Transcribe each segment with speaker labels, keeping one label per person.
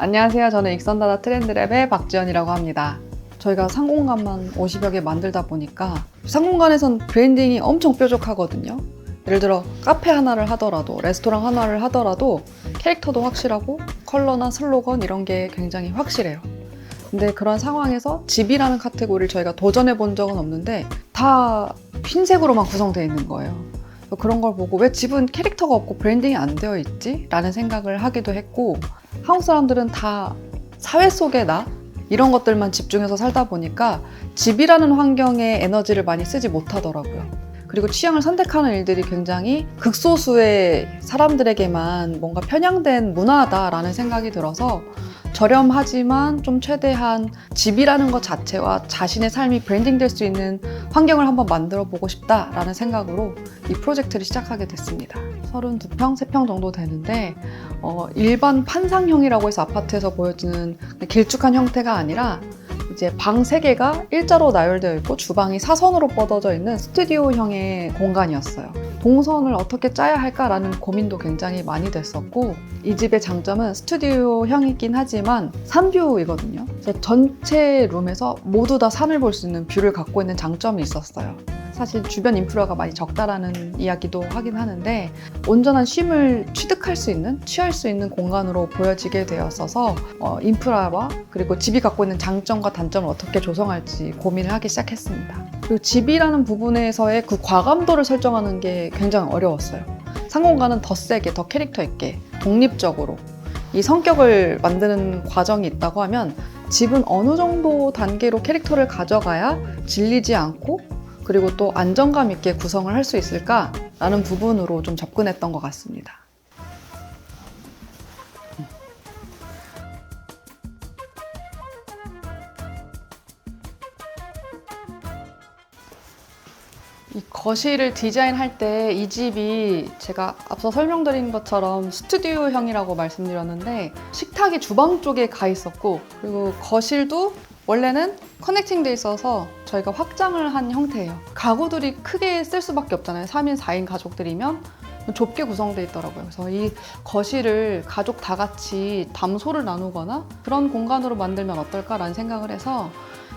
Speaker 1: 안녕하세요. 저는 익선다다 트렌드랩의 박지연이라고 합니다. 저희가 상공간만 50여 개 만들다 보니까 상공간에선 브랜딩이 엄청 뾰족하거든요. 예를 들어 카페 하나를 하더라도 레스토랑 하나를 하더라도 캐릭터도 확실하고 컬러나 슬로건 이런 게 굉장히 확실해요. 근데 그런 상황에서 집이라는 카테고리를 저희가 도전해 본 적은 없는데 다 흰색으로만 구성되어 있는 거예요. 그런 걸 보고 왜 집은 캐릭터가 없고 브랜딩이 안 되어 있지? 라는 생각을 하기도 했고, 한국 사람들은 다 사회 속의 나? 이런 것들만 집중해서 살다 보니까 집이라는 환경에 에너지를 많이 쓰지 못하더라고요. 그리고 취향을 선택하는 일들이 굉장히 극소수의 사람들에게만 뭔가 편향된 문화다라는 생각이 들어서 저렴하지만 좀 최대한 집이라는 것 자체와 자신의 삶이 브랜딩될 수 있는 환경을 한번 만들어 보고 싶다라는 생각으로 이 프로젝트를 시작하게 됐습니다. 32평, 3평 정도 되는데 일반 판상형이라고 해서 아파트에서 보여지는 길쭉한 형태가 아니라 이제 방 3개가 일자로 나열되어 있고 주방이 사선으로 뻗어져 있는 스튜디오형의 공간이었어요. 동선을 어떻게 짜야 할까라는 고민도 굉장히 많이 됐었고, 이 집의 장점은 스튜디오형이긴 하지만 산뷰이거든요. 전체 룸에서 모두 다 산을 볼 수 있는 뷰를 갖고 있는 장점이 있었어요. 사실 주변 인프라가 많이 적다라는 이야기도 하긴 하는데 온전한 쉼을 취득할 수 있는, 취할 수 있는 공간으로 보여지게 되었어서 인프라와 그리고 집이 갖고 있는 장점과 단점을 어떻게 조성할지 고민을 하기 시작했습니다. 그리고 집이라는 부분에서의 그 과감도를 설정하는 게 굉장히 어려웠어요. 상공간은 더 세게, 더 캐릭터 있게, 독립적으로 이 성격을 만드는 과정이 있다고 하면 집은 어느 정도 단계로 캐릭터를 가져가야 질리지 않고 그리고 또 안정감 있게 구성을 할 수 있을까라는 부분으로 좀 접근했던 것 같습니다. 이 거실을 디자인할 때 이 집이 제가 앞서 설명드린 것처럼 스튜디오형이라고 말씀드렸는데 식탁이 주방 쪽에 가 있었고 그리고 거실도 원래는 커넥팅 돼 있어서 저희가 확장을 한 형태예요. 가구들이 크게 쓸 수밖에 없잖아요. 3인, 4인 가족들이면 좁게 구성되어 있더라고요. 그래서 이 거실을 가족 다 같이 담소를 나누거나 그런 공간으로 만들면 어떨까라는 생각을 해서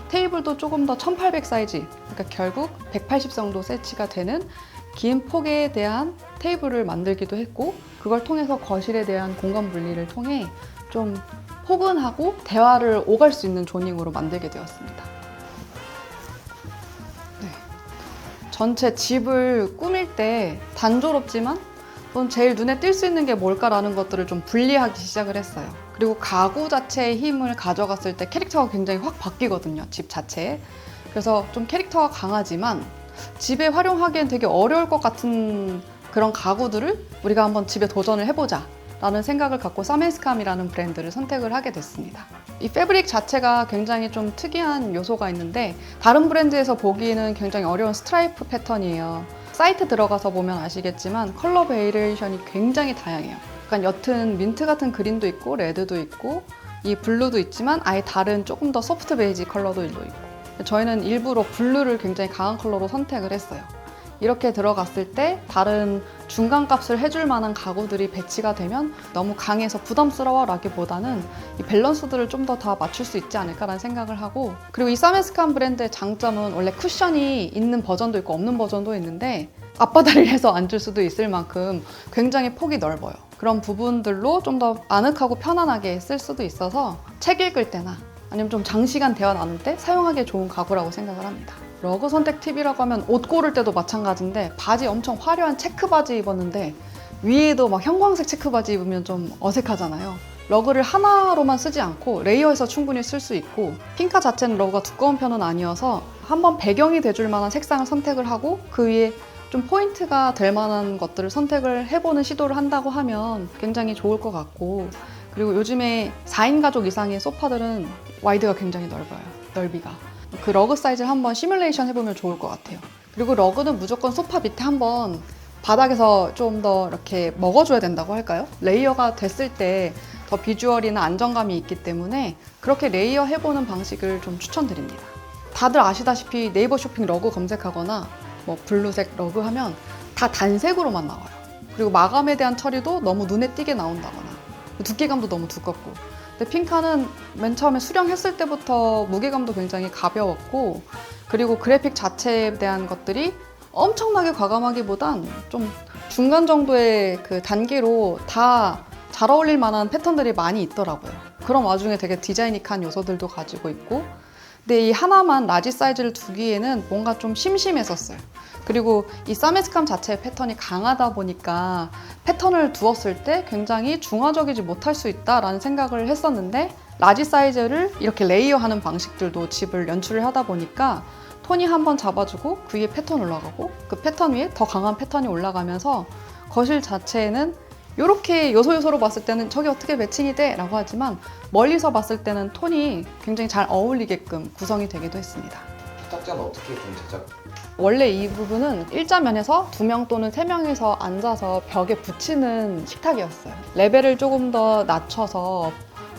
Speaker 1: 테이블도 조금 더 1800 사이즈, 그러니까 결국 180 정도 세치가 되는 긴 폭에 대한 테이블을 만들기도 했고 그걸 통해서 거실에 대한 공간 분리를 통해 좀 포근하고 대화를 오갈 수 있는 조닝으로 만들게 되었습니다. 네. 전체 집을 꾸밀 때 단조롭지만 또 제일 눈에 띌 수 있는 게 뭘까라는 것들을 좀 분리하기 시작을 했어요. 그리고 가구 자체의 힘을 가져갔을 때 캐릭터가 굉장히 확 바뀌거든요, 집 자체에. 그래서 좀 캐릭터가 강하지만 집에 활용하기엔 되게 어려울 것 같은 그런 가구들을 우리가 한번 집에 도전을 해보자 라는 생각을 갖고 사멘스캄이라는 브랜드를 선택을 하게 됐습니다. 이 패브릭 자체가 굉장히 좀 특이한 요소가 있는데 다른 브랜드에서 보기에는 굉장히 어려운 스트라이프 패턴이에요. 사이트 들어가서 보면 아시겠지만 컬러 베리에이션이 굉장히 다양해요. 약간 옅은 민트 같은 그린도 있고 레드도 있고 이 블루도 있지만 아예 다른 조금 더 소프트 베이지 컬러도 있고 저희는 일부러 블루를 굉장히 강한 컬러로 선택을 했어요. 이렇게 들어갔을 때 다른 중간값을 해줄 만한 가구들이 배치가 되면 너무 강해서 부담스러워 라기보다는 이 밸런스들을 좀 더 다 맞출 수 있지 않을까라는 생각을 하고 그리고 이 사멘스캄 브랜드의 장점은 원래 쿠션이 있는 버전도 있고 없는 버전도 있는데 앞바다리를 해서 앉을 수도 있을 만큼 굉장히 폭이 넓어요. 그런 부분들로 좀 더 아늑하고 편안하게 쓸 수도 있어서 책 읽을 때나 아니면 좀 장시간 대화 나눌 때 사용하기 좋은 가구라고 생각을 합니다. 러그 선택 팁이라고 하면 옷 고를 때도 마찬가지인데 바지 엄청 화려한 체크 바지 입었는데 위에도 막 형광색 체크 바지 입으면 좀 어색하잖아요. 러그를 하나로만 쓰지 않고 레이어해서 충분히 쓸 수 있고 핑카 자체는 러그가 두꺼운 편은 아니어서 한번 배경이 돼줄 만한 색상을 선택을 하고 그 위에 좀 포인트가 될 만한 것들을 선택을 해보는 시도를 한다고 하면 굉장히 좋을 것 같고 그리고 요즘에 4인 가족 이상의 소파들은 와이드가 굉장히 넓어요. 넓이가. 그 러그 사이즈를 한번 시뮬레이션 해보면 좋을 것 같아요. 그리고 러그는 무조건 소파 밑에 한번 바닥에서 좀 더 이렇게 먹어줘야 된다고 할까요? 레이어가 됐을 때 더 비주얼이나 안정감이 있기 때문에 그렇게 레이어 해보는 방식을 좀 추천드립니다. 다들 아시다시피 네이버 쇼핑 러그 검색하거나 뭐 블루색 러그 하면 다 단색으로만 나와요. 그리고 마감에 대한 처리도 너무 눈에 띄게 나온다거나 두께감도 너무 두껍고 근데 핑카는 맨 처음에 수령했을 때부터 무게감도 굉장히 가벼웠고, 그리고 그래픽 자체에 대한 것들이 엄청나게 과감하기보단 좀 중간 정도의 그 단계로 다 잘 어울릴 만한 패턴들이 많이 있더라고요. 그런 와중에 되게 디자이닉한 요소들도 가지고 있고, 근데 이 하나만 라지 사이즈를 두기에는 뭔가 좀 심심했었어요. 그리고 이 사메스캄 자체의 패턴이 강하다 보니까 패턴을 두었을 때 굉장히 중화적이지 못할 수 있다라는 생각을 했었는데, 라지 사이즈를 이렇게 레이어하는 방식들도 집을 연출을 하다 보니까 톤이 한번 잡아주고 그 위에 패턴 올라가고 그 패턴 위에 더 강한 패턴이 올라가면서 거실 자체에는 이렇게 요소요소로 봤을 때는 저게 어떻게 매칭이 돼? 라고 하지만 멀리서 봤을 때는 톤이 굉장히 잘 어울리게끔 구성이 되기도 했습니다.
Speaker 2: 제작자는 어떻게 좀 제작?
Speaker 1: 원래 이 부분은 일자면에서 2명 또는 3명이서 앉아서 벽에 붙이는 식탁이었어요. 레벨을 조금 더 낮춰서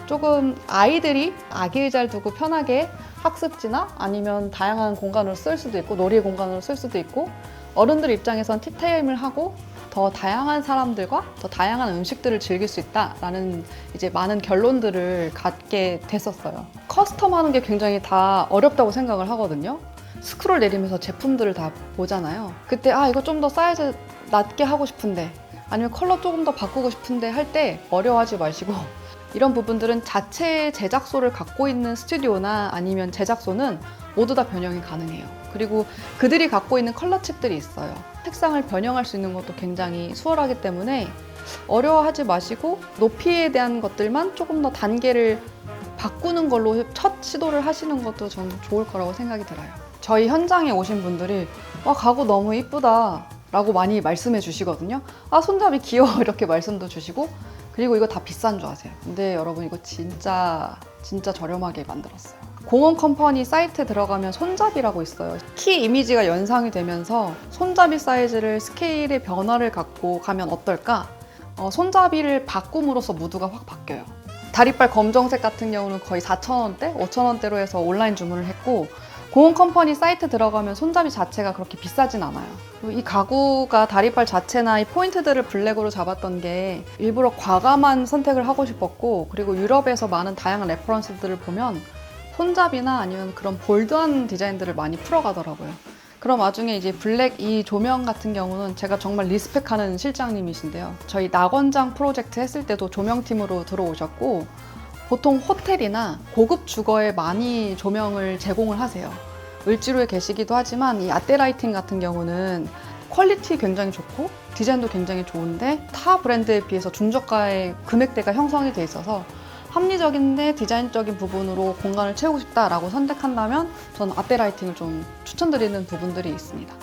Speaker 1: 조금 아이들이 아기 의자를 두고 편하게 학습지나 아니면 다양한 공간으로 쓸 수도 있고 놀이 공간으로 쓸 수도 있고, 어른들 입장에선 티타임을 하고 더 다양한 사람들과 더 다양한 음식들을 즐길 수 있다라는 이제 많은 결론들을 갖게 됐었어요. 커스텀하는 게 굉장히 다 어렵다고 생각을 하거든요. 스크롤 내리면서 제품들을 다 보잖아요. 그때 이거 좀 더 사이즈 낮게 하고 싶은데, 아니면 컬러 조금 더 바꾸고 싶은데 할 때 어려워하지 마시고 이런 부분들은 자체 제작소를 갖고 있는 스튜디오나 아니면 제작소는 모두 다 변형이 가능해요. 그리고 그들이 갖고 있는 컬러 칩들이 있어요. 색상을 변형할 수 있는 것도 굉장히 수월하기 때문에 어려워하지 마시고 높이에 대한 것들만 조금 더 단계를 바꾸는 걸로 첫 시도를 하시는 것도 저는 좋을 거라고 생각이 들어요. 저희 현장에 오신 분들이 가구 너무 이쁘다 라고 많이 말씀해 주시거든요. 손잡이 귀여워 이렇게 말씀도 주시고, 그리고 이거 다 비싼 줄 아세요. 근데 여러분 이거 진짜 저렴하게 만들었어요. 공원 컴퍼니 사이트에 들어가면 손잡이라고 있어요. 키 이미지가 연상이 되면서 손잡이 사이즈를 스케일의 변화를 갖고 가면 어떨까? 손잡이를 바꿈으로써 무드가 확 바뀌어요. 다리빨 검정색 같은 경우는 거의 4,000원대, 5,000원대로 해서 온라인 주문을 했고, 공원 컴퍼니 사이트 들어가면 손잡이 자체가 그렇게 비싸진 않아요. 이 가구가 다리빨 자체나 이 포인트들을 블랙으로 잡았던 게 일부러 과감한 선택을 하고 싶었고, 그리고 유럽에서 많은 다양한 레퍼런스들을 보면 손잡이나 아니면 그런 볼드한 디자인들을 많이 풀어가더라고요. 그런 와중에 이제 블랙 이 조명 같은 경우는 제가 정말 리스펙하는 실장님이신데요. 저희 낙원장 프로젝트 했을 때도 조명팀으로 들어오셨고, 보통 호텔이나 고급 주거에 많이 조명을 제공을 하세요. 을지로에 계시기도 하지만 이 아떼라이팅 같은 경우는 퀄리티 굉장히 좋고 디자인도 굉장히 좋은데 타 브랜드에 비해서 중저가의 금액대가 형성이 돼 있어서 합리적인데 디자인적인 부분으로 공간을 채우고 싶다라고 선택한다면 저는 아떼라이팅을 좀 추천드리는 부분들이 있습니다.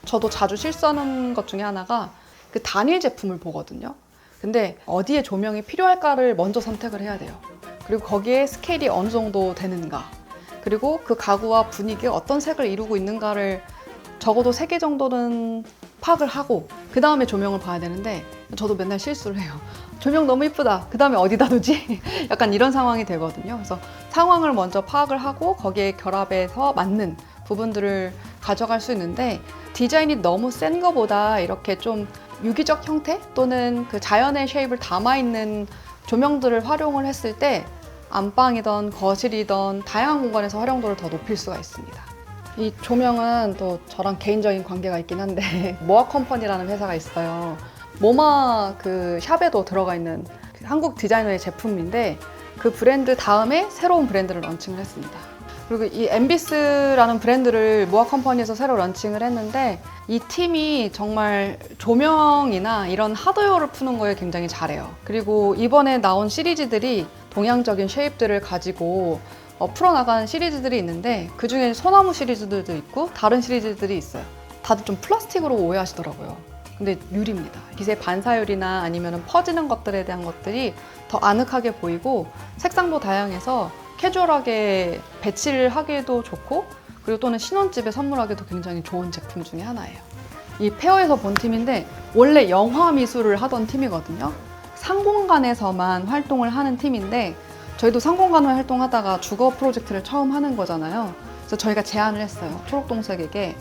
Speaker 1: 저도 자주 실수하는 것 중에 하나가 그 단일 제품을 보거든요. 근데 어디에 조명이 필요할까를 먼저 선택을 해야 돼요. 그리고 거기에 스케일이 어느 정도 되는가, 그리고 그 가구와 분위기가 어떤 색을 이루고 있는가를 적어도 3개 정도는 파악을 하고 그 다음에 조명을 봐야 되는데, 저도 맨날 실수를 해요. 조명 너무 이쁘다, 그 다음에 어디다 두지? 약간 이런 상황이 되거든요. 그래서 상황을 먼저 파악을 하고 거기에 결합해서 맞는 부분들을 가져갈 수 있는데, 디자인이 너무 센 거보다 이렇게 좀 유기적 형태 또는 그 자연의 쉐입을 담아있는 조명들을 활용을 했을 때 안방이든 거실이든 다양한 공간에서 활용도를 더 높일 수가 있습니다. 이 조명은 또 저랑 개인적인 관계가 있긴 한데 모아 컴퍼니라는 회사가 있어요. 모마 그 샵에도 들어가 있는 한국 디자이너의 제품인데, 그 브랜드 다음에 새로운 브랜드를 런칭을 했습니다. 그리고 이 엠비스라는 브랜드를 모아 컴퍼니에서 새로 런칭을 했는데, 이 팀이 정말 조명이나 이런 하드웨어를 푸는 거에 굉장히 잘해요. 그리고 이번에 나온 시리즈들이 동양적인 쉐입들을 가지고 풀어나가는 시리즈들이 있는데, 그 중에 소나무 시리즈들도 있고 다른 시리즈들이 있어요. 다들 좀 플라스틱으로 오해하시더라고요. 근데 유리입니다. 빛의 반사율이나 아니면 퍼지는 것들에 대한 것들이 더 아늑하게 보이고 색상도 다양해서 캐주얼하게 배치를 하기에도 좋고, 그리고 또는 신혼집에 선물하기도 굉장히 좋은 제품 중에 하나예요. 이 페어에서 본 팀인데 원래 영화 미술을 하던 팀이거든요. 상공간에서만 활동을 하는 팀인데, 저희도 상공간을 활동하다가 주거 프로젝트를 처음 하는 거잖아요. 그래서 저희가 제안을 했어요. 초록동색에게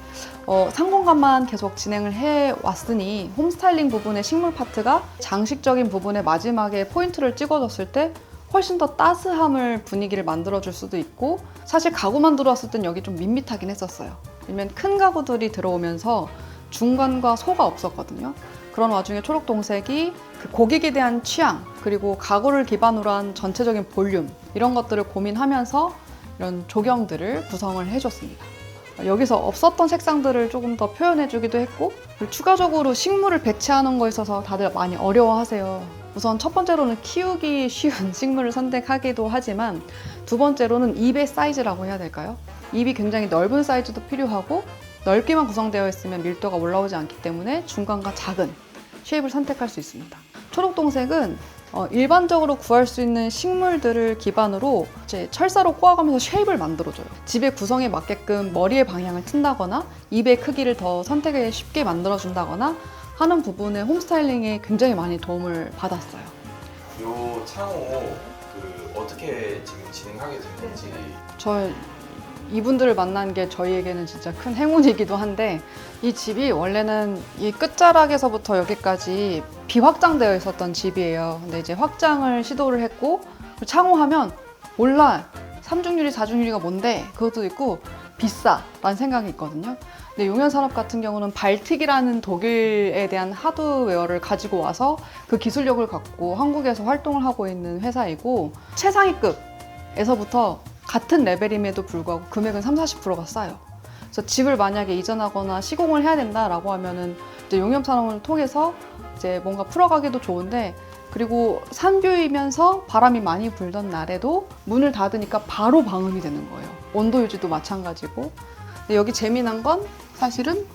Speaker 1: 상공간만 계속 진행을 해왔으니 홈스타일링 부분의 식물 파트가 장식적인 부분의 마지막에 포인트를 찍어줬을 때 훨씬 더 따스함을 분위기를 만들어줄 수도 있고, 사실 가구만 들어왔을 땐 여기 좀 밋밋하긴 했었어요. 왜냐면 큰 가구들이 들어오면서 중간과 소가 없었거든요. 그런 와중에 초록동색이 그 고객에 대한 취향, 그리고 가구를 기반으로 한 전체적인 볼륨, 이런 것들을 고민하면서 이런 조경들을 구성을 해줬습니다. 여기서 없었던 색상들을 조금 더 표현해주기도 했고, 그리고 추가적으로 식물을 배치하는 거에 있어서 다들 많이 어려워하세요. 우선 첫 번째로는 키우기 쉬운 식물을 선택하기도 하지만, 두 번째로는 잎의 사이즈라고 해야 될까요? 잎이 굉장히 넓은 사이즈도 필요하고, 넓게만 구성되어 있으면 밀도가 올라오지 않기 때문에 중간과 작은 쉐입을 선택할 수 있습니다. 초록동색은 일반적으로 구할 수 있는 식물들을 기반으로 이제 철사로 꼬아가면서 쉐입을 만들어줘요. 집의 구성에 맞게끔 머리의 방향을 튼다거나 잎의 크기를 더 선택에 쉽게 만들어준다거나 하는 부분에 홈스타일링에 굉장히 많이 도움을 받았어요.
Speaker 3: 요 창호 어떻게 지금 진행하게 됐는지.
Speaker 1: 저 이분들을 만난 게 저희에게는 진짜 큰 행운이기도 한데, 이 집이 원래는 이 끝자락에서부터 여기까지 비확장되어 있었던 집이에요. 근데 이제 확장을 시도를 했고, 창호하면 몰라, 3중유리, 4중유리가 뭔데? 그것도 있고 비싸 라는 생각이 있거든요. 근데 용현산업 같은 경우는 발틱이라는 독일에 대한 하드웨어를 가지고 와서 그 기술력을 갖고 한국에서 활동을 하고 있는 회사이고, 최상위급에서부터 같은 레벨임에도 불구하고 금액은 30-40%가 싸요. 그래서 집을 만약에 이전하거나 시공을 해야 된다라고 하면은 이제 용접산업을 통해서 이제 뭔가 풀어가기도 좋은데, 그리고 산뷰이면서 바람이 많이 불던 날에도 문을 닫으니까 바로 방음이 되는 거예요. 온도 유지도 마찬가지고. 근데 여기 재미난 건 사실은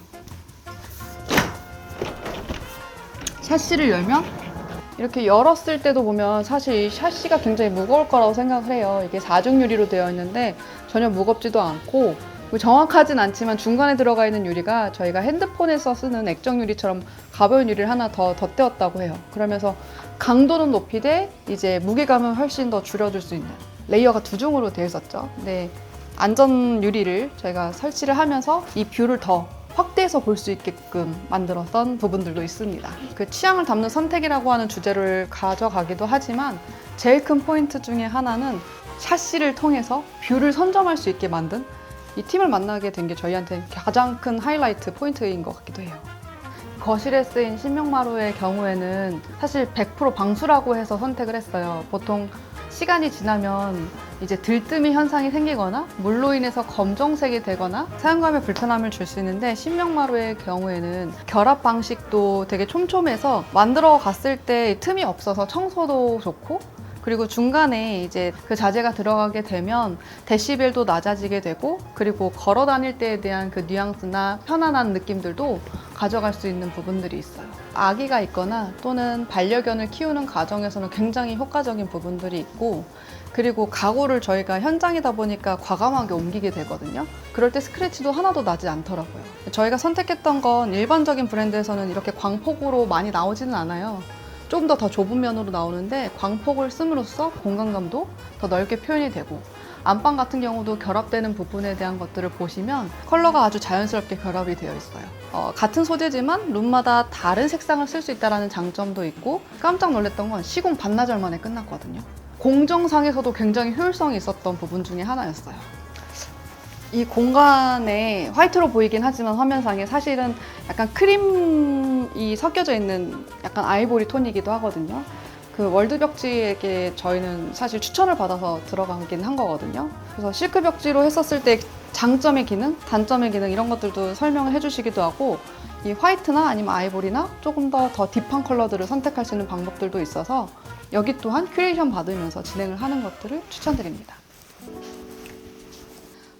Speaker 1: 샤시를 열면 이렇게 열었을 때도 보면 사실 이 샤시가 굉장히 무거울 거라고 생각을 해요. 이게 4중 유리로 되어 있는데 전혀 무겁지도 않고, 정확하진 않지만 중간에 들어가 있는 유리가 저희가 핸드폰에서 쓰는 액정 유리처럼 가벼운 유리를 하나 더 덧대었다고 해요. 그러면서 강도는 높이되 이제 무게감은 훨씬 더 줄여줄 수 있는, 레이어가 2중으로 되어 있었죠. 근데 안전 유리를 저희가 설치를 하면서 이 뷰를 더 확대해서 볼 수 있게끔 만들었던 부분들도 있습니다. 그 취향을 담는 선택이라고 하는 주제를 가져가기도 하지만, 제일 큰 포인트 중에 하나는 샤시를 통해서 뷰를 선점할 수 있게 만든, 이 팀을 만나게 된 게 저희한테 가장 큰 하이라이트 포인트인 것 같기도 해요. 거실에 쓰인 신명마루의 경우에는 사실 100% 방수라고 해서 선택을 했어요. 보통 시간이 지나면 이제 들뜸이 현상이 생기거나 물로 인해서 검정색이 되거나 사용감에 불편함을 줄 수 있는데, 신명마루의 경우에는 결합 방식도 되게 촘촘해서 만들어 갔을 때 틈이 없어서 청소도 좋고, 그리고 중간에 이제 그 자재가 들어가게 되면 데시벨도 낮아지게 되고, 그리고 걸어 다닐 때에 대한 그 뉘앙스나 편안한 느낌들도 가져갈 수 있는 부분들이 있어요. 아기가 있거나 또는 반려견을 키우는 가정에서는 굉장히 효과적인 부분들이 있고, 그리고 가구를 저희가 현장이다 보니까 과감하게 옮기게 되거든요. 그럴 때 스크래치도 하나도 나지 않더라고요. 저희가 선택했던 건 일반적인 브랜드에서는 이렇게 광폭으로 많이 나오지는 않아요. 좀 더 좁은 면으로 나오는데, 광폭을 씀으로써 공간감도 더 넓게 표현이 되고, 안방 같은 경우도 결합되는 부분에 대한 것들을 보시면 컬러가 아주 자연스럽게 결합이 되어 있어요. 같은 소재지만 룸마다 다른 색상을 쓸 수 있다는 장점도 있고, 깜짝 놀랐던 건 시공 반나절 만에 끝났거든요. 공정상에서도 굉장히 효율성이 있었던 부분 중에 하나였어요. 이 공간에 화이트로 보이긴 하지만 화면상에 사실은 약간 크림이 섞여져 있는 약간 아이보리 톤이기도 하거든요. 그 월드 벽지에게 저희는 사실 추천을 받아서 들어가긴 한 거거든요. 그래서 실크 벽지로 했었을 때 장점의 기능, 단점의 기능, 이런 것들도 설명을 해주시기도 하고, 이 화이트나 아니면 아이보리나 조금 더 딥한 컬러들을 선택할 수 있는 방법들도 있어서 여기 또한 큐레이션 받으면서 진행을 하는 것들을 추천드립니다.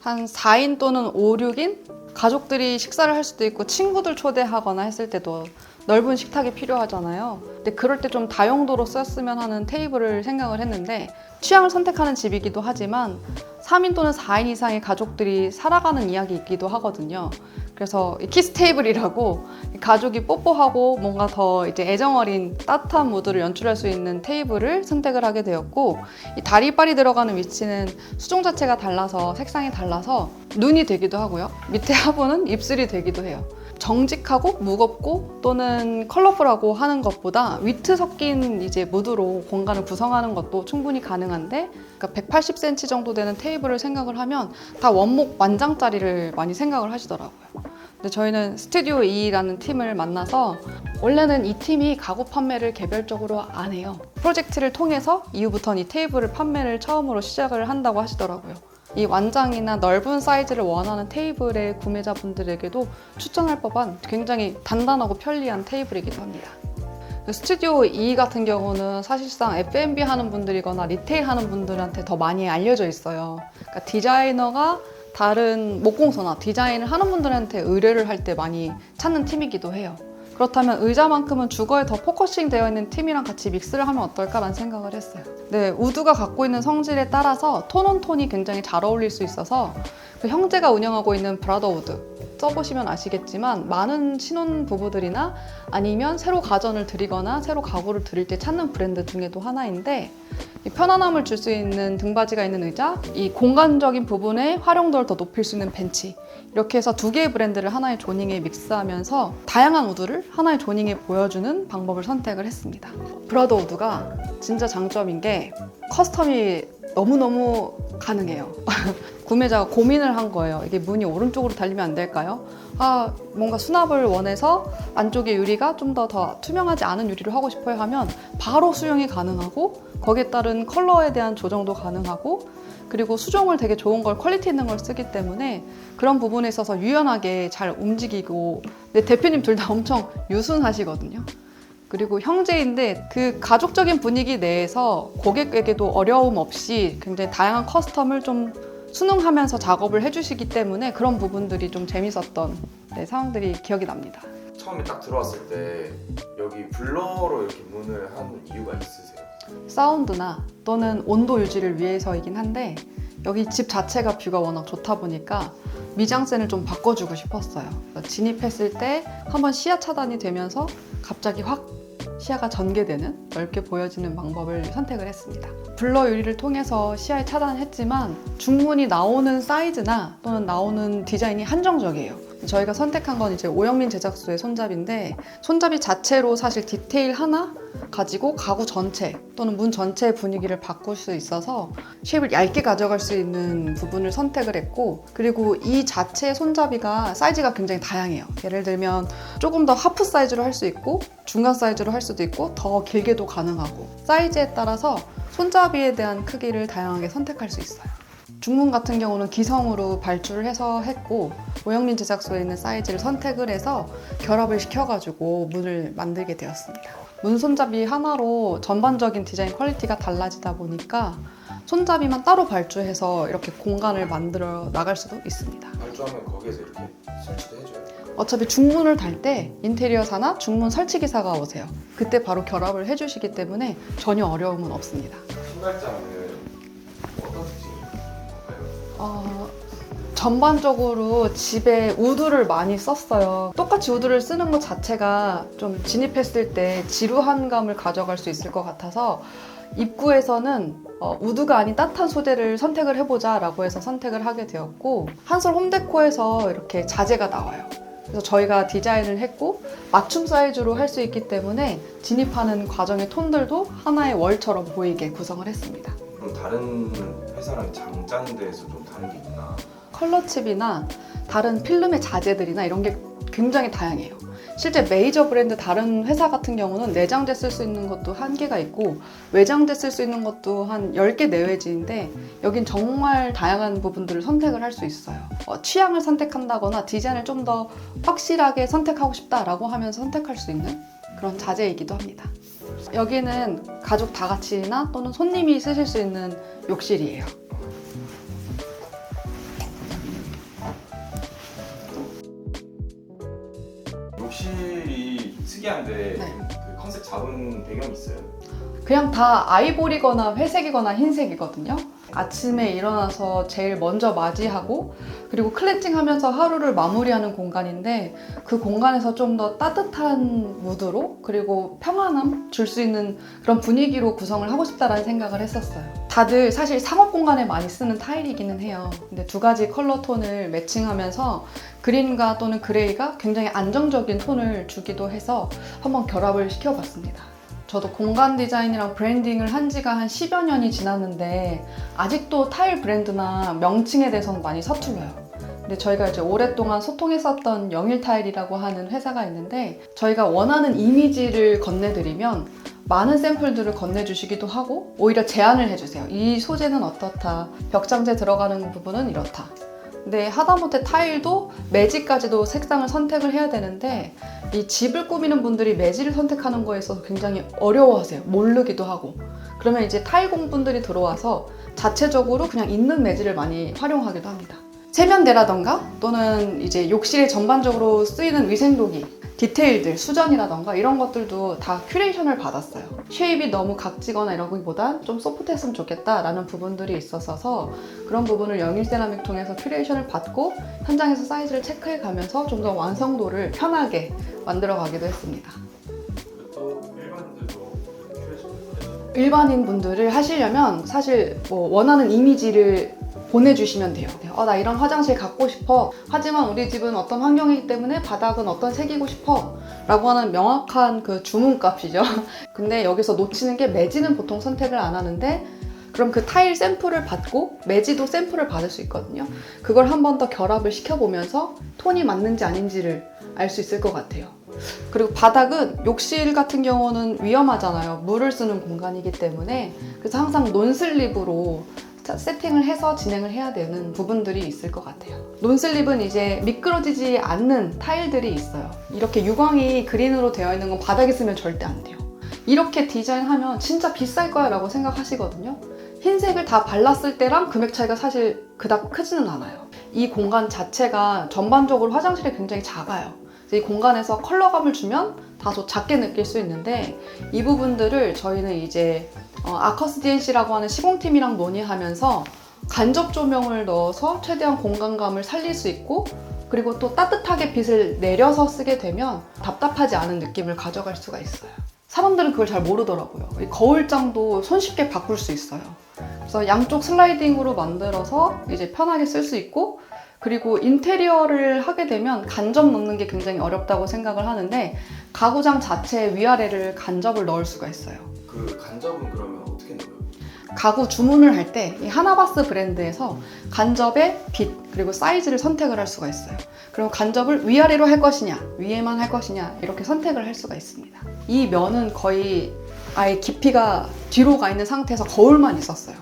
Speaker 1: 한 4인 또는 5, 6인 가족들이 식사를 할 수도 있고, 친구들 초대하거나 했을 때도 넓은 식탁이 필요하잖아요. 근데 그럴 때 좀 다용도로 썼으면 하는 테이블을 생각을 했는데, 취향을 선택하는 집이기도 하지만 3인 또는 4인 이상의 가족들이 살아가는 이야기이기도 하거든요. 그래서 키스 테이블이라고 가족이 뽀뽀하고 뭔가 더 이제 애정어린 따뜻한 무드를 연출할 수 있는 테이블을 선택을 하게 되었고, 이 다리빨이 들어가는 위치는 수종 자체가 달라서 색상이 달라서 눈이 되기도 하고요. 밑에 하부는 입술이 되기도 해요. 정직하고 무겁고 또는 컬러풀하고 하는 것보다 위트 섞인 이제 무드로 공간을 구성하는 것도 충분히 가능한데, 그러니까 180cm 정도 되는 테이블을 생각을 하면 다 원목 만장짜리를 많이 생각을 하시더라고요. 근데 저희는 스튜디오 2라는 팀을 만나서 원래는 이 팀이 가구 판매를 개별적으로 안 해요. 프로젝트를 통해서 이후부터는 이 테이블을 판매를 처음으로 시작을 한다고 하시더라고요. 이 완장이나 넓은 사이즈를 원하는 테이블의 구매자분들에게도 추천할 법한 굉장히 단단하고 편리한 테이블이기도 합니다. 스튜디오 2 같은 경우는 사실상 F&B 하는 분들이거나 리테일 하는 분들한테 더 많이 알려져 있어요. 그러니까 디자이너가 다른 목공소나 디자인을 하는 분들한테 의뢰를 할 때 많이 찾는 팀이기도 해요. 그렇다면 의자만큼은 주거에 더 포커싱 되어 있는 팀이랑 같이 믹스를 하면 어떨까라는 생각을 했어요. 네, 우드가 갖고 있는 성질에 따라서 톤온톤이 굉장히 잘 어울릴 수 있어서 그 형제가 운영하고 있는 브라더우드 써보시면 아시겠지만 많은 신혼 부부들이나 아니면 새로 가전을 들이거나 새로 가구를 들일 때 찾는 브랜드 중에도 하나인데, 이 편안함을 줄 수 있는 등받이가 있는 의자, 이 공간적인 부분의 활용도를 더 높일 수 있는 벤치, 이렇게 해서 두 개의 브랜드를 하나의 조닝에 믹스하면서 다양한 우드를 하나의 조닝에 보여주는 방법을 선택을 했습니다. 브라더우드가 진짜 장점인 게 커스텀이 너무너무 가능해요. 구매자가 고민을 한 거예요. 이게 문이 오른쪽으로 달리면 안 될까요? 뭔가 수납을 원해서 안쪽에 유리가 좀 더 투명하지 않은 유리를 하고 싶어요 하면 바로 수용이 가능하고, 거기에 따른 컬러에 대한 조정도 가능하고, 그리고 수종을 되게 좋은 걸, 퀄리티 있는 걸 쓰기 때문에 그런 부분에 있어서 유연하게 잘 움직이고, 근데 대표님 둘 다 엄청 유순하시거든요. 그리고 형제인데 그 가족적인 분위기 내에서 고객에게도 어려움 없이 굉장히 다양한 커스텀을 좀 순응하면서 작업을 해주시기 때문에 그런 부분들이 좀 재밌었던 상황들이 기억이 납니다.
Speaker 3: 처음에 딱 들어왔을 때 여기 블러로 이렇게 문을 한 이유가 있으세요?
Speaker 1: 사운드나 또는 온도 유지를 위해서이긴 한데, 여기 집 자체가 뷰가 워낙 좋다 보니까 미장센을 좀 바꿔주고 싶었어요. 진입했을 때 한번 시야 차단이 되면서 갑자기 확 시야가 전개되는, 넓게 보여지는 방법을 선택을 했습니다. 블러 유리를 통해서 시야에 차단을 했지만 중문이 나오는 사이즈나 또는 나오는 디자인이 한정적이에요. 저희가 선택한 건 이제 오영민 제작소의 손잡이인데, 손잡이 자체로 사실 디테일 하나 가지고 가구 전체 또는 문 전체의 분위기를 바꿀 수 있어서 쉐입을 얇게 가져갈 수 있는 부분을 선택을 했고, 그리고 이 자체의 손잡이가 사이즈가 굉장히 다양해요. 예를 들면 조금 더 하프 사이즈로 할 수 있고, 중간 사이즈로 할 수도 있고, 더 길게도 가능하고, 사이즈에 따라서 손잡이에 대한 크기를 다양하게 선택할 수 있어요. 중문 같은 경우는 기성으로 발주를 해서 했고, 오영민 제작소에 있는 사이즈를 선택을 해서 결합을 시켜가지고 문을 만들게 되었습니다. 문 손잡이 하나로 전반적인 디자인 퀄리티가 달라지다 보니까 손잡이만 따로 발주해서 이렇게 공간을 만들어 나갈 수도 있습니다.
Speaker 3: 발주하면 거기에서 이렇게 설치도 해줘요?
Speaker 1: 어차피 중문을 달 때 인테리어사나 중문 설치기사가 오세요. 그때 바로 결합을 해주시기 때문에 전혀 어려움은 없습니다.
Speaker 3: 신발장은 어떤 특징인가요?
Speaker 1: 전반적으로 집에 우드를 많이 썼어요. 똑같이 우드를 쓰는 것 자체가 좀 진입했을 때 지루한 감을 가져갈 수 있을 것 같아서 입구에서는 우드가 아닌 따뜻한 소재를 선택을 해보자 라고 해서 선택을 하게 되었고, 한솔 홈데코에서 이렇게 자재가 나와요. 그래서 저희가 디자인을 했고 맞춤 사이즈로 할 수 있기 때문에 진입하는 과정의 톤들도 하나의 월처럼 보이게 구성을 했습니다.
Speaker 3: 그럼 다른 회사랑 장짠 데에서 좀 다른 게 있나?
Speaker 1: 컬러칩이나 다른 필름의 자재들이나 이런 게 굉장히 다양해요. 실제 메이저 브랜드 다른 회사 같은 경우는 내장재 쓸 수 있는 것도 한계가 있고 외장재 쓸 수 있는 것도 한 10개 내외지인데, 여긴 정말 다양한 부분들을 선택을 할 수 있어요. 취향을 선택한다거나 디자인을 좀 더 확실하게 선택하고 싶다라고 하면서 선택할 수 있는 그런 자재이기도 합니다. 여기는 가족 다 같이나 또는 손님이 쓰실 수 있는 욕실이에요.
Speaker 3: 욕실이 특이한데
Speaker 1: 네.
Speaker 3: 그 컨셉 잡은 배경이 있어요?
Speaker 1: 그냥 다 아이보리거나 회색이거나 흰색이거든요. 아침에 일어나서 제일 먼저 맞이하고, 그리고 클렌징 하면서 하루를 마무리하는 공간인데, 그 공간에서 좀 더 따뜻한 무드로 그리고 평안함 줄 수 있는 그런 분위기로 구성을 하고 싶다라는 생각을 했었어요. 다들 사실 상업 공간에 많이 쓰는 타일이기는 해요. 근데 두 가지 컬러 톤을 매칭하면서 그린과 또는 그레이가 굉장히 안정적인 톤을 주기도 해서 한번 결합을 시켜봤습니다. 저도 공간 디자인이랑 브랜딩을 한 지가 한 10여 년이 지났는데 아직도 타일 브랜드나 명칭에 대해서는 많이 서툴러요. 근데 저희가 이제 오랫동안 소통했었던 영일타일이라고 하는 회사가 있는데 저희가 원하는 이미지를 건네드리면 많은 샘플들을 건네주시기도 하고 오히려 제안을 해주세요. 이 소재는 어떻다, 벽장재 들어가는 부분은 이렇다. 근데 하다못해 타일도 매지까지도 색상을 선택을 해야 되는데 이 집을 꾸미는 분들이 매지를 선택하는 거에 있어서 굉장히 어려워하세요. 모르기도 하고. 그러면 이제 타일 공분들이 들어와서 자체적으로 그냥 있는 매지를 많이 활용하기도 합니다. 세면대라던가 또는 이제 욕실에 전반적으로 쓰이는 위생도기, 디테일들, 수전이라던가 이런 것들도 다 큐레이션을 받았어요. 쉐입이 너무 각지거나 이러기보단 좀 소프트했으면 좋겠다라는 부분들이 있었어서 그런 부분을 영일세라믹 통해서 큐레이션을 받고 현장에서 사이즈를 체크해 가면서 좀 더 완성도를 편하게 만들어 가기도 했습니다.
Speaker 4: 또 일반인들도 큐레이션
Speaker 1: 일반인 분들을 하시려면 사실 뭐 원하는 이미지를 보내주시면 돼요. 나 이런 화장실 갖고 싶어. 하지만 우리 집은 어떤 환경이기 때문에 바닥은 어떤 색이고 싶어. 라고 하는 명확한 그 주문값이죠. 근데 여기서 놓치는 게 매지는 보통 선택을 안 하는데 그럼 그 타일 샘플을 받고 매지도 샘플을 받을 수 있거든요. 그걸 한 번 더 결합을 시켜보면서 톤이 맞는지 아닌지를 알 수 있을 것 같아요. 그리고 바닥은 욕실 같은 경우는 위험하잖아요. 물을 쓰는 공간이기 때문에 그래서 항상 논슬립으로 세팅을 해서 진행을 해야 되는 부분들이 있을 것 같아요. 논슬립은 이제 미끄러지지 않는 타일들이 있어요. 이렇게 유광이 그린으로 되어 있는 건 바닥에 쓰면 절대 안 돼요. 이렇게 디자인하면 진짜 비쌀 거야 라고 생각하시거든요. 흰색을 다 발랐을 때랑 금액 차이가 사실 그닥 크지는 않아요. 이 공간 자체가 전반적으로 화장실이 굉장히 작아요. 이 공간에서 컬러감을 주면 다소 작게 느낄 수 있는데 이 부분들을 저희는 이제 아커스 DNC라고 하는 시공팀이랑 논의하면서 간접 조명을 넣어서 최대한 공간감을 살릴 수 있고 그리고 또 따뜻하게 빛을 내려서 쓰게 되면 답답하지 않은 느낌을 가져갈 수가 있어요. 사람들은 그걸 잘 모르더라고요. 이 거울장도 손쉽게 바꿀 수 있어요. 그래서 양쪽 슬라이딩으로 만들어서 이제 편하게 쓸 수 있고 그리고 인테리어를 하게 되면 간접 넣는 게 굉장히 어렵다고 생각을 하는데 가구장 자체에 위아래를 간접을 넣을 수가 있어요.
Speaker 3: 그 간접은 그러면 어떻게 넣어요?
Speaker 1: 가구 주문을 할 때 이 하나바스 브랜드에서 간접의 빛 그리고 사이즈를 선택을 할 수가 있어요. 그럼 간접을 위아래로 할 것이냐 위에만 할 것이냐 이렇게 선택을 할 수가 있습니다. 이 면은 거의 아예 깊이가 뒤로 가 있는 상태에서 거울만 있었어요.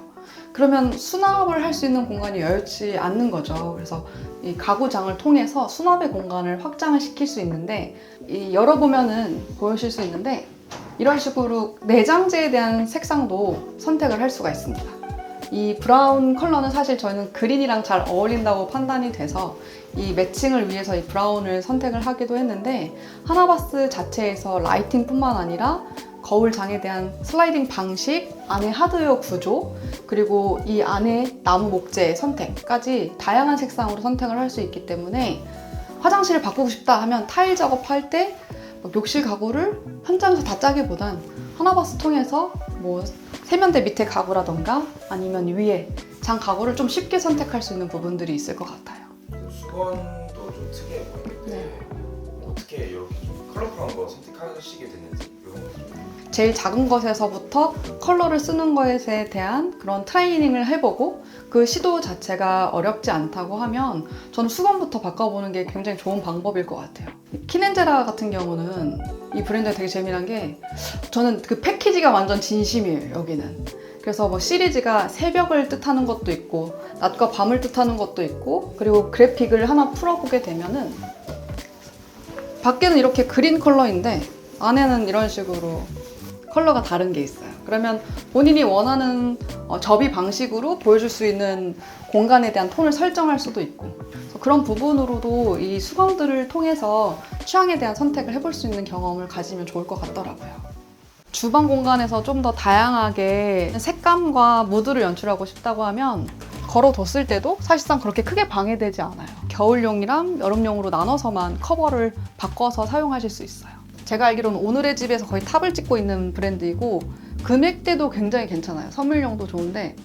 Speaker 1: 그러면 수납을 할 수 있는 공간이 여유치 않는 거죠. 그래서 이 가구장을 통해서 수납의 공간을 확장을 시킬 수 있는데 열어보면은 보여줄 수 있는데 이런 식으로 내장재에 대한 색상도 선택을 할 수가 있습니다. 이 브라운 컬러는 사실 저희는 그린이랑 잘 어울린다고 판단이 돼서 이 매칭을 위해서 이 브라운을 선택을 하기도 했는데 하나바스 자체에서 라이팅뿐만 아니라 거울장에 대한 슬라이딩 방식, 안에 하드웨어 구조, 그리고 이 안에 나무 목재 선택까지 다양한 색상으로 선택을 할 수 있기 때문에 화장실을 바꾸고 싶다 하면 타일 작업할 때 욕실 가구를 현장에서 다 짜기보단 하나바스 통해서 뭐 세면대 밑에 가구라던가 아니면 위에 장 가구를 좀 쉽게 선택할 수 있는 부분들이 있을 것 같아요.
Speaker 3: 수건도 좀 특이해 보이는데
Speaker 1: 네.
Speaker 3: 어떻게 이렇게 좀 컬러풀한 거 선택하시게 됐는지 이런 거 좀.
Speaker 1: 제일 작은 것에서부터 컬러를 쓰는 것에 대한 그런 트레이닝을 해보고 그 시도 자체가 어렵지 않다고 하면 저는 수건부터 바꿔보는 게 굉장히 좋은 방법일 것 같아요. 키넨제라 같은 경우는 이 브랜드가 되게 재미난 게 저는 그 패키지가 완전 진심이에요, 여기는. 그래서 뭐 시리즈가 새벽을 뜻하는 것도 있고 낮과 밤을 뜻하는 것도 있고 그리고 그래픽을 하나 풀어보게 되면은 밖에는 이렇게 그린 컬러인데 안에는 이런 식으로 컬러가 다른 게 있어요. 그러면 본인이 원하는 접이 방식으로 보여줄 수 있는 공간에 대한 톤을 설정할 수도 있고 그래서 그런 부분으로도 이 수건들을 통해서 취향에 대한 선택을 해볼 수 있는 경험을 가지면 좋을 것 같더라고요. 주방 공간에서 좀 더 다양하게 색감과 무드를 연출하고 싶다고 하면 걸어뒀을 때도 사실상 그렇게 크게 방해되지 않아요. 겨울용이랑 여름용으로 나눠서만 커버를 바꿔서 사용하실 수 있어요. 제가 알기로는 오늘의 집에서 거의 탑을 찍고 있는 브랜드이고 금액대도 굉장히 괜찮아요. 선물용도 좋은데